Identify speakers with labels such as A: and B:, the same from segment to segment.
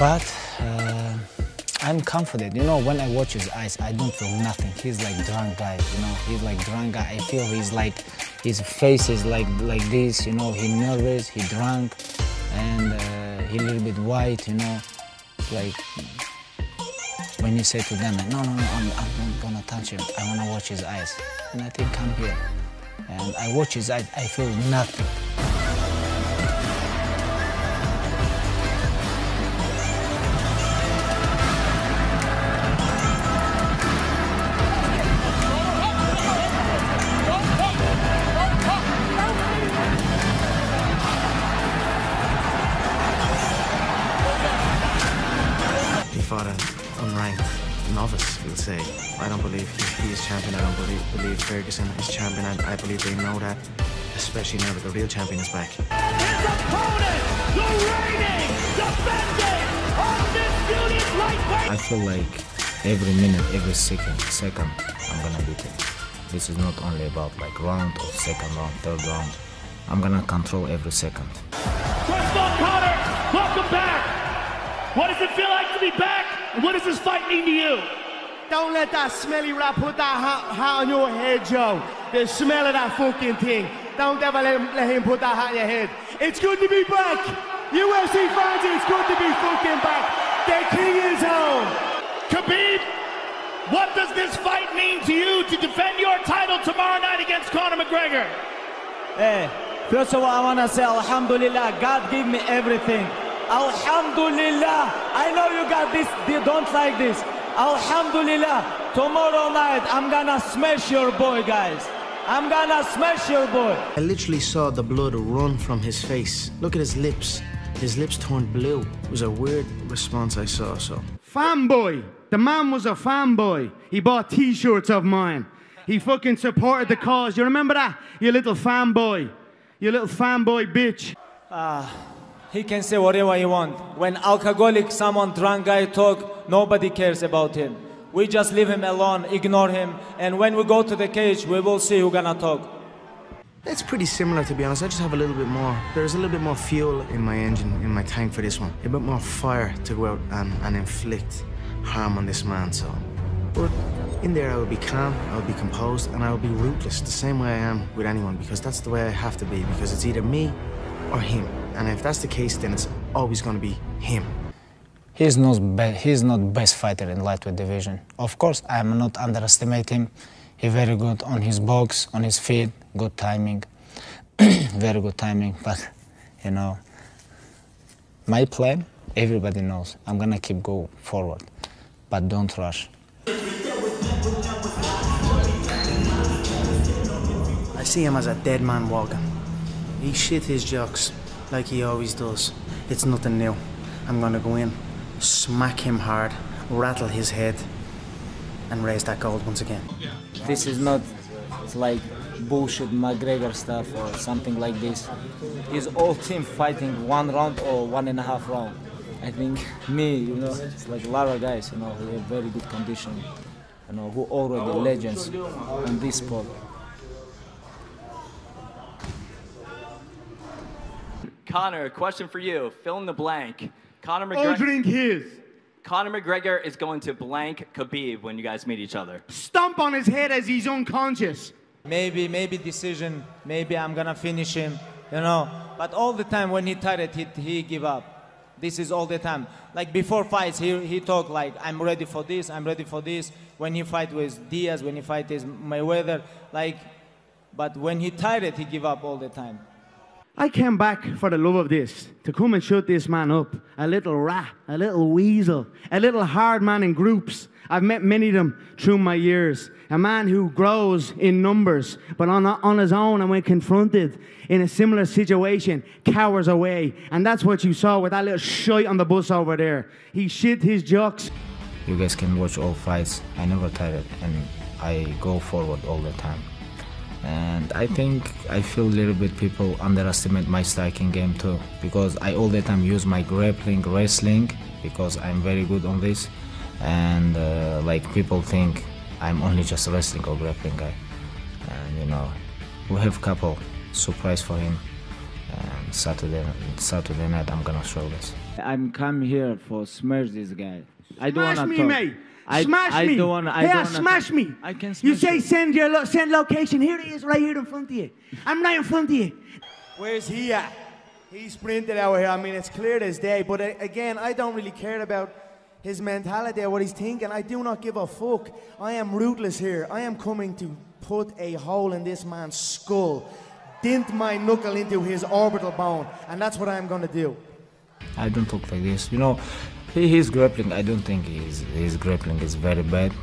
A: but I'm confident. You know, when I watch his eyes, I don't feel nothing. He's like drunk guy, you know. He's like drunk guy. I feel he's like, his face is like this, you know. He nervous, he drunk, and he a little bit white, you know. Like when you say to them, like, no, I'm not gonna touch him. I wanna watch his eyes. And I think come here, and I watch his eyes. I feel nothing.
B: Fought an unranked novice, we'll say. I don't believe he is champion. I don't believe Ferguson is champion. I believe they know that, especially now that the real champion is back.
C: His opponent, the reigning, defending, undisputed lightweight.
A: I feel like every minute, every second, I'm gonna beat him. This is not only about like round or second round, third round. I'm gonna control every second.
C: First of all, Conor, welcome back. What does it feel like to be back? And what does this fight mean to you?
D: Don't let that smelly rat put that hat on your head, Joe. The smell of that fucking thing. Don't ever let him put that hat on your head. It's good to be back. UFC fans, it's good to be fucking back. The king is home.
C: Khabib, what does this fight mean to you to defend your title tomorrow night against Conor Mcgregor?
E: Hey, first of all, I want to say, Alhamdulillah, God gave me everything. Alhamdulillah, I know you got this, you don't like this. Alhamdulillah, tomorrow night I'm gonna smash your boy, guys. I'm gonna smash your boy.
B: I literally saw the blood run from his face. Look at his lips. His lips turned blue. It was a weird response I saw, so.
D: Fanboy. The man was a fanboy. He bought t-shirts of mine. He fucking supported the cause. You remember that? You little fanboy. You little fanboy bitch.
E: He can say whatever he wants. When alcoholic, someone drunk guy talk, nobody cares about him. We just leave him alone, ignore him, and when we go to the cage, we will see who's gonna talk.
B: It's pretty similar, to be honest. I just have a little bit more. There's a little bit more fuel in my engine, in my tank for this one. A bit more fire to go out and inflict harm on this man, so. But in there, I will be calm, I will be composed, and I will be ruthless, the same way I am with anyone, because that's the way I have to be, because it's either me or him. And if that's the case, then it's always going to be him.
A: He's not best fighter in lightweight division. Of course, I am not underestimate him. He's very good on his box, on his feet, good timing, very good timing. But you know, my plan, everybody knows. I'm gonna keep go forward, but don't rush.
B: I see him as a dead man walking. He shit his jocks like he always does. It's nothing new. I'm gonna go in, smack him hard, rattle his head, and raise that gold once again.
E: This is not like bullshit McGregor stuff or something like this. His whole team fighting 1 round or 1.5 round. I think me, you know, it's like a lot of guys, you know, who have very good condition, you know, who already legends in this sport.
F: Conor, a question for you. Fill in the blank.
D: I'll drink his.
F: Conor McGregor is going to blank Khabib when you guys meet each other.
D: Stomp on his head as he's unconscious.
E: Maybe decision, maybe I'm gonna finish him, you know. But all the time when he tired, he give up. This is all the time. Like before fights, he talk like, I'm ready for this, I'm ready for this. When he fight with Diaz, when he fight with Mayweather, like, but when he tired, he give up all the time.
D: I came back for the love of this, to come and shut this man up. A little rat, a little weasel, a little hard man in groups. I've met many of them through my years. A man who grows in numbers, but on his own, and when confronted in a similar situation, cowers away. And that's what you saw with that little shite on the bus over there. He shit his jocks.
A: You guys can watch all fights. I never tired, and I go forward all the time. And I think I feel a little bit people underestimate my striking game too, because I all the time use my grappling, wrestling, because I'm very good on this. And like people think I'm only just a wrestling or grappling guy. And you know, we have a couple surprise for him. And Saturday night I'm gonna show this.
E: I'm come here for smash this guy. I don't
D: Smash
E: wanna
D: me,
E: talk.
D: mate.
E: I
D: Smash me.
E: don't wanna. I
D: Yeah,
E: don't wanna
D: smash
E: talk.
D: me.
E: I can
D: You
E: smash
D: say
E: you.
D: send location. Here it is, right here in front of you. I'm right in front of you.
B: Where's he at? He sprinted out here. I mean, it's clear as day. But again, I don't really care about his mentality or what he's thinking. I do not give a fuck. I am ruthless here. I am coming to put a hole in this man's skull, dent my knuckle into his orbital bone, and that's what I'm going to do.
A: I don't talk like this. You know, his grappling, I don't think his grappling is very bad.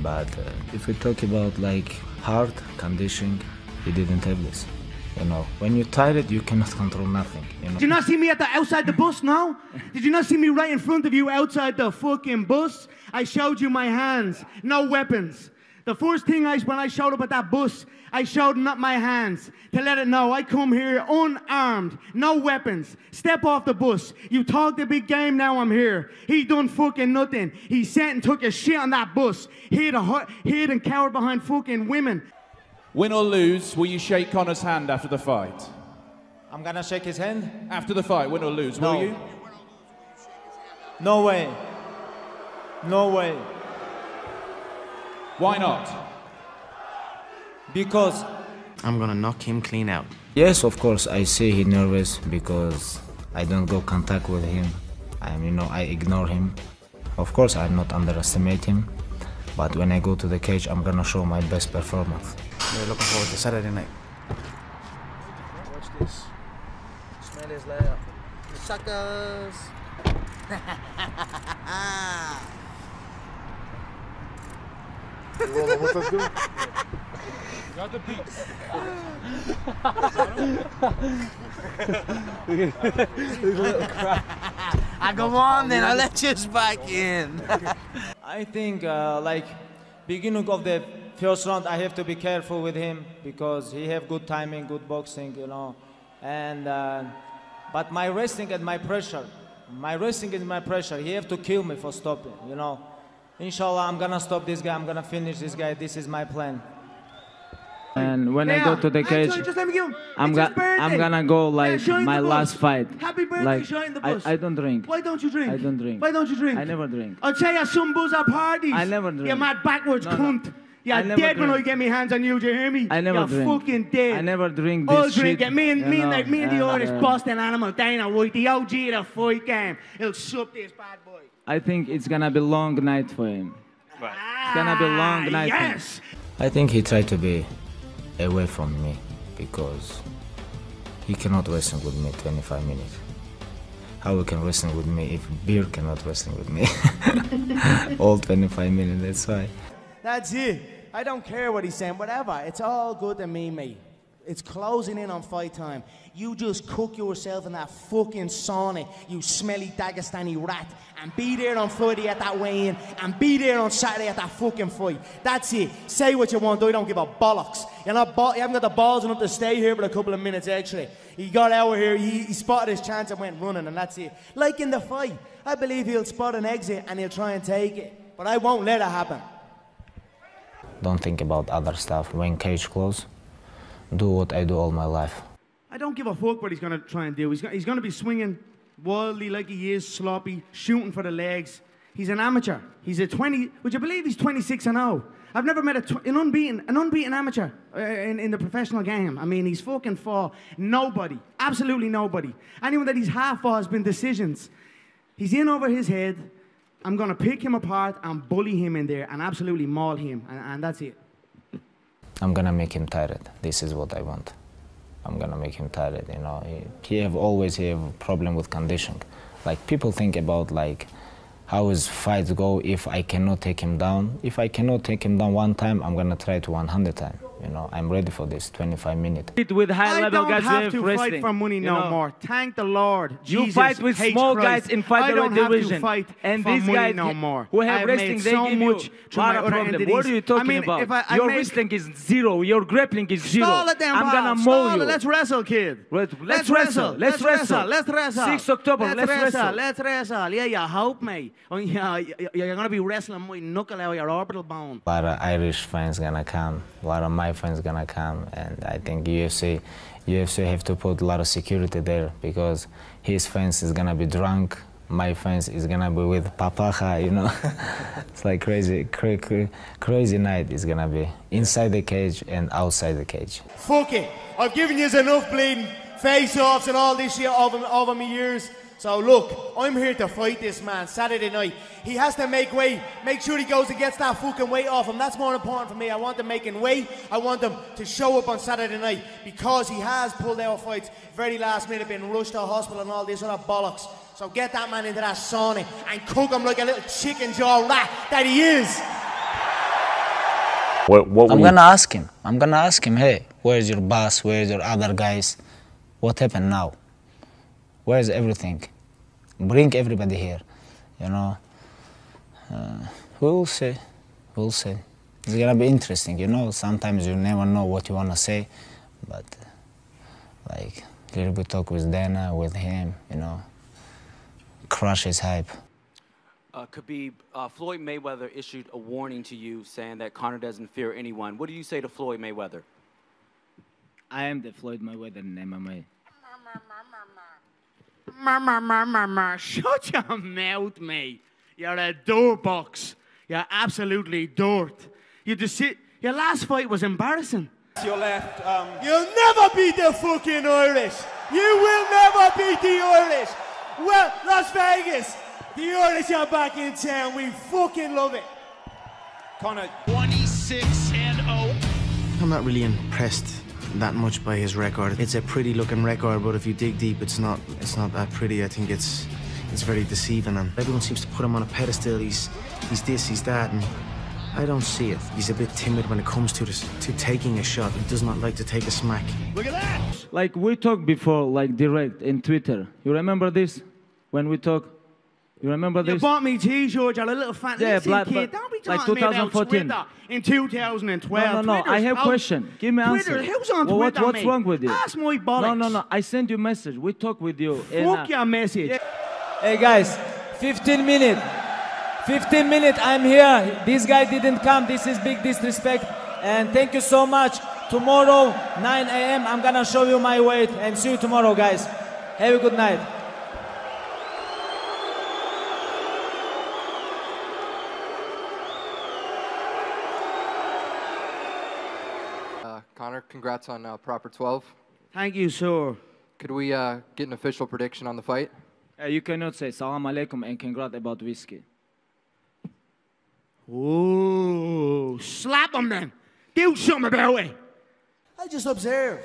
A: But if we talk about like hard conditioning, he didn't have this. You know, when you're tired, you cannot control nothing. You know?
D: Did you not see me outside the bus now? Did you not see me right in front of you outside the fucking bus? I showed you my hands, no weapons. The first thing when I showed up at that bus, I showed not my hands to let it know I come here unarmed, no weapons. Step off the bus. You talk the big game, now I'm here. He done fucking nothing. He sat and took a shit on that bus. Hid and cowered behind fucking women.
G: Win or lose, will you shake Conor's hand after the fight?
E: I'm gonna shake his hand.
G: After the fight, win or lose, will
E: No.
G: you?
E: No way. No way.
G: Why not?
E: Because
B: I'm going to knock him clean out.
A: Yes, of course, I see he nervous because I don't go contact with him. I ignore him. Of course, I not underestimate him. But when I go to the cage, I'm gonna show my best performance.
B: We're looking forward to Saturday night. Watch this. Smell his laugh. You suckers.
G: Got the beats.
H: Go on then, I'll let you back in.
E: I think like beginning of the first round, I have to be careful with him because he have good timing, good boxing, you know. And but my wrestling and my pressure, he have to kill me for stopping, you know. Inshallah, I'm gonna stop this guy. I'm gonna finish this guy. This is my plan. And when I go to the cage,
D: Just let me give him.
E: I'm gonna go like
D: shine
E: my
D: the
E: last
D: bus.
E: fight.
D: Happy birthday,
E: Like
D: shine the bus.
E: I don't drink.
D: Why don't you drink?
E: I don't drink.
D: Why don't you drink?
E: I never drink.
D: I'll tell you some buzz at parties.
E: I never drink.
D: You mad backwards
E: No, no.
D: cunt. You're
E: I never
D: dead when I
E: drink.
D: get my hands on you, do you hear me?
E: I never
D: You're
E: drink.
D: fucking dead.
E: I never drink this
D: I'll drink
E: shit,
D: it. Me and
E: you know,
D: the Irish
E: and,
D: Boston animal, Dana White, the OG of the fight game. He'll sup this bad boy.
E: I think it's gonna be long night for him. It's gonna be a long night.
D: Yes.
A: I think he tried to be away from me because he cannot wrestle with me 25 minutes. How he can wrestle with me if beer cannot wrestle with me? All 25 minutes, that's why.
B: That's it. I don't care what he's saying, whatever. It's all good to me, mate. It's closing in on fight time. You just cook yourself in that fucking sauna, you smelly Dagestani rat, and be there on Friday at that weigh-in, and be there on Saturday at that fucking fight. That's it. Say what you want, I don't give a bollocks. You haven't got the balls enough to stay here for a couple of minutes extra. He got out here, he spotted his chance and went running, and that's it. Like in the fight, I believe he'll spot an exit and he'll try and take it, but I won't let it happen.
A: Don't think about other stuff. When cage close, do what I do all my life.
D: I don't give a fuck what he's going to try and do. He's going to be swinging wildly like he is, sloppy, shooting for the legs. He's an amateur. He's a 20, would you believe he's 26-0? I've never met an unbeaten amateur in the professional game. I mean, he's fucking fought nobody, absolutely nobody. Anyone that he's half fought has been decisions. He's in over his head. I'm going to pick him apart and bully him in there and absolutely maul him, and that's it.
A: I'm gonna make him tired. This is what I want. I'm gonna make him tired, you know. He always have a problem with conditioning. Like, people think about like how his fights go if I cannot take him down. If I cannot take him down one time, I'm gonna try to 100 times. You know, I'm ready for this 25 minutes.
E: With high-level
D: I
E: guys
D: don't have to
E: wrestling,
D: fight for money
E: you
D: no
E: know.
D: more. Thank the Lord.
E: You
D: Jesus,
E: fight with
D: H.
E: small
D: Christ.
E: guys in
D: I
E: featherweight
D: don't have to
E: division,
D: fight
E: and
D: for
E: these
D: money
E: guys
D: no more.
E: who have
D: I've
E: wrestling,
D: made
E: they
D: so
E: give
D: much
E: you
D: through
E: lot
D: my
E: of
D: other
E: problem.
D: entities.
E: What are you talking
D: I mean,
E: about?
D: if I
E: Your
D: make-
E: wrestling is zero. Your grappling is zero.
D: Stall it then,
E: I'm
D: pal.
E: gonna
D: Stall
E: mow
D: it.
E: you.
D: Let's wrestle, kid.
E: Let's wrestle. Let's wrestle.
D: Let's wrestle.
E: 6 October. Let's wrestle.
D: Let's wrestle. Yeah, you hope, mate. Oh, yeah, you're gonna be wrestling my knuckle out of your orbital bone.
A: A lot of Irish fans gonna come. A lot of my fans gonna come, and I think UFC have to put a lot of security there because his fans is gonna be drunk. my fans is gonna be with Papaja, you know. It's like crazy, crazy night is gonna be inside the cage and outside the cage.
I: Fuck it, I've given you enough bleeding face-offs and all this shit over my years. So look, I'm here to fight this man Saturday night. He has to make weight, make sure he goes and gets that fucking weight off him. That's more important for me. I want him making weight. I want him to show up on Saturday night because he has pulled out fights very last minute, been rushed to hospital and all this other bollocks. So get that man into that sauna and cook him like a little chicken jaw rat that he is.
A: I'm gonna ask him. I'm gonna ask him, hey, where's your boss? Where's your other guys? What happened now? Where's everything? Bring everybody here, you know. We'll see. We'll see. It's gonna be interesting, you know. Sometimes you never know what you wanna say, but like a little bit talk with Dana, with him, you know. Crush his hype.
J: Khabib, Floyd Mayweather issued a warning to you saying that Conor doesn't fear anyone. What do you say to Floyd Mayweather?
E: I am the Floyd Mayweather in MMA.
D: Shut your mouth, mate. You're a dirt box. You're absolutely dirt. You just sit. Your last fight was embarrassing.
C: Your left.
I: You'll never beat the fucking Irish. You will never beat the Irish. Well, Las Vegas, the Irish are back in town. We fucking love it.
C: Conor.
B: 26-0. I'm not really impressed that much by his record. It's a pretty looking record, but if you dig deep, it's not that pretty. I think it's very deceiving, and everyone seems to put him on a pedestal. He's this, he's that, and I don't see it. He's a bit timid when it comes to taking a shot. He does not like to take a smack.
E: Look at that! Like we talked before, like direct in Twitter. You remember this? When we talk? You remember this?
D: You bought me T-shirt, you're a little fat kid. Don't be talking
E: like 2014.
D: about Twitter in 2012.
E: No. I have a question. Give me an answer.
D: Twitter, who's on Twitter,
E: What's wrong with you?
D: Ask my bollocks.
E: No. I send you a message. We talk with you.
D: Fuck your message.
E: Yeah. Hey guys, 15 minutes. 15 minutes, I'm here. This guy didn't come. This is big disrespect. And thank you so much. Tomorrow, 9 a.m., I'm gonna show you my weight. And see you tomorrow, guys. Have a good night.
K: Conor, congrats on Proper 12.
D: Thank you, sir.
K: Could we get an official prediction on the fight?
E: You cannot say salam alaikum and congrats about whiskey.
D: Ooh, slap him then. Do something about it.
I: I just observe.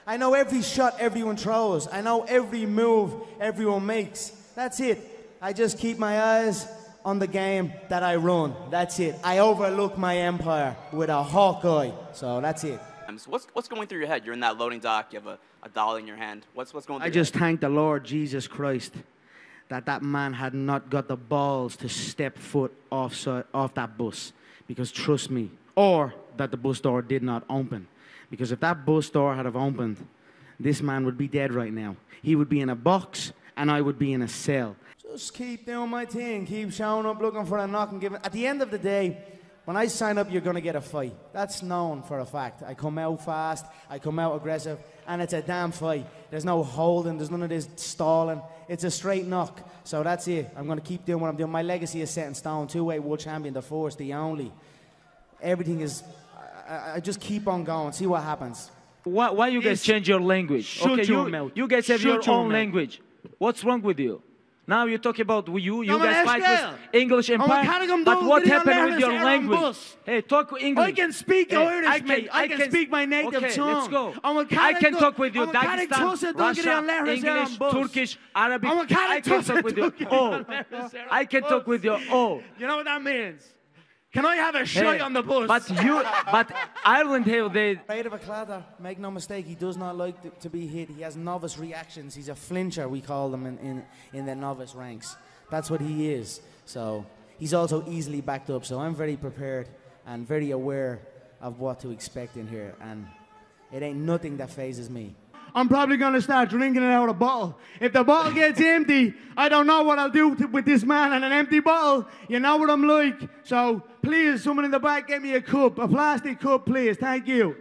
I: I know every shot everyone throws. I know every move everyone makes. That's it. I just keep my eyes on the game that I run. That's it. I overlook my empire with a hawk eye. So that's it.
F: So what's going through your head? You're in that loading dock. You have a dollar in your hand. What's going through
D: I just thank the Lord Jesus Christ that man had not got the balls to step foot off that bus. Because trust me, or that the bus door did not open. Because if that bus door had have opened, this man would be dead right now. He would be in a box and I would be in a cell.
I: Just keep doing my thing. Keep showing up, looking for a knock and giving. At the end of the day, when I sign up, you're going to get a fight. That's known for a fact. I come out fast, I come out aggressive, and it's a damn fight. There's no holding, there's none of this stalling. It's a straight knock. So that's it. I'm going to keep doing what I'm doing. My legacy is set in stone. Two-weight world champion, the first, the only. Everything is... I just keep on going, see what happens.
E: Why you guys change your language?
D: Shut your mouth.
E: You guys have your own language. What's wrong with you? Now you talk about you guys fight with English Empire, but what happened with your language? Hey, talk English.
D: I can speak Irish, mate. I can speak my native tongue.
E: Let's go. I can talk with you Dagestan, Russia, English, Turkish, Arabic. I can talk with you. I can talk with you.
D: You know what that means? Can I have a shot on the bus?
E: But Ireland have the...
I: Afraid of a cladder. Make no mistake, he does not like to be hit. He has novice reactions. He's a flincher, we call them in the novice ranks. That's what he is. So he's also easily backed up. So I'm very prepared and very aware of what to expect in here. And it ain't nothing that phases me.
D: I'm probably going to start drinking it out of a bottle. If the bottle gets empty, I don't know what I'll do with this man and an empty bottle. You know what I'm like. So please, someone in the back, get me a cup, a plastic cup, please. Thank you.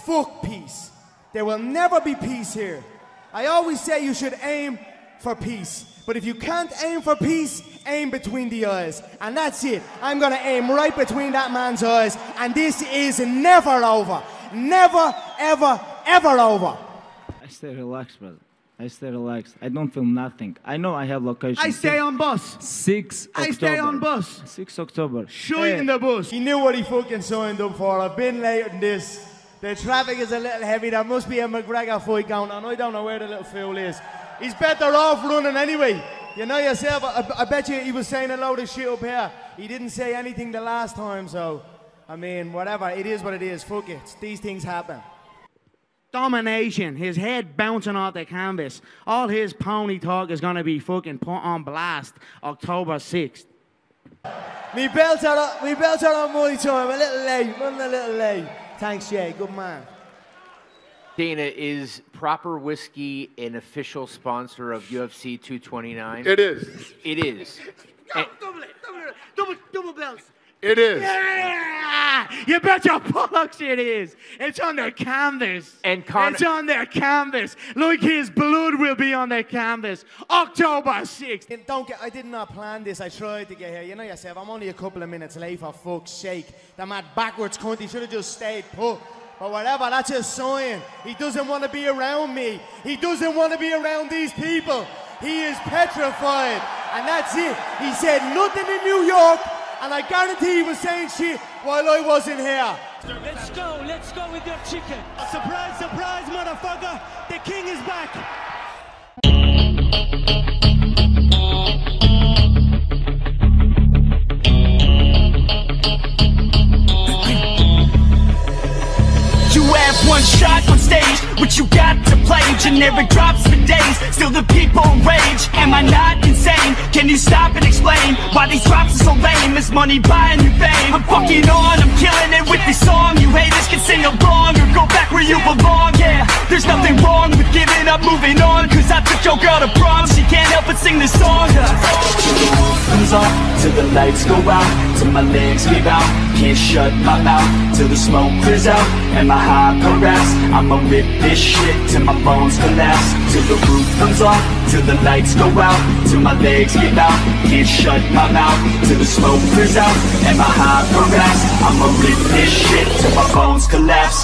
I: Fuck peace. There will never be peace here. I always say you should aim for peace. But if you can't aim for peace, aim between the eyes. And that's it. I'm gonna aim right between that man's eyes. And this is never over. Never, ever, ever over.
E: I stay relaxed, brother. I stay relaxed. I don't feel nothing. I know I have location.
D: I stay on bus.
E: 6 October.
D: I stay on bus.
E: 6 October.
D: Shite in the bus.
I: He knew what he fucking signed up for. I've been late on this. The traffic is a little heavy. There must be a Mcgregor fight going on. I don't know where the little fool is. He's better off running anyway. You know yourself, I bet you he was saying a load of shit up here. He didn't say anything the last time, so, I mean, whatever. It is what it is. Fuck it. These things happen.
D: Domination, his head bouncing off the canvas. All his pony talk is going to be fucking put on blast October 6th.
I: Me belts are on my time. A little late, running a little late. Thanks, Jay. Good man.
L: Dana, is Proper Whiskey an official sponsor of UFC 229?
M: It is.
L: It is.
D: Yo, double belts.
M: It is.
D: Yeah! You bet your bollocks it is. It's on their canvas.
L: And
D: it's on their canvas. Like his blood will be on their canvas. October 6th.
I: I did not plan this. I tried to get here. You know yourself, I'm only a couple of minutes late, for fuck's sake. The mad backwards cunt, he should have just stayed put. But whatever, that's his sign. He doesn't want to be around me. He doesn't want to be around these people. He is petrified. And that's it. He said nothing in New York, and I guarantee he was saying shit while I wasn't here.
C: Let's go with your chicken. Surprise, surprise, motherfucker. The king is back.
N: You have one shot on stage, what you got to play. Generic drops for days, still the people rage. Am I not insane? Can you stop and explain why these drops are so lame? Is money buying you fame? I'm fucking on, I'm killing it with this song. You haters can sing along or go back where you belong. Yeah, there's nothing wrong with giving up, moving on. Cause I took your girl to prom, she can't help but sing this song. Till the roof comes off, till the lights go out, till my legs give out, can't shut my mouth, till the smoke clears out and my high harass. I'ma rip this shit till my bones collapse. Till the roof comes off, till the lights go out, till my legs give out, can't shut my mouth, till the smoke clears out and my high harass. I'ma rip this shit till my bones collapse.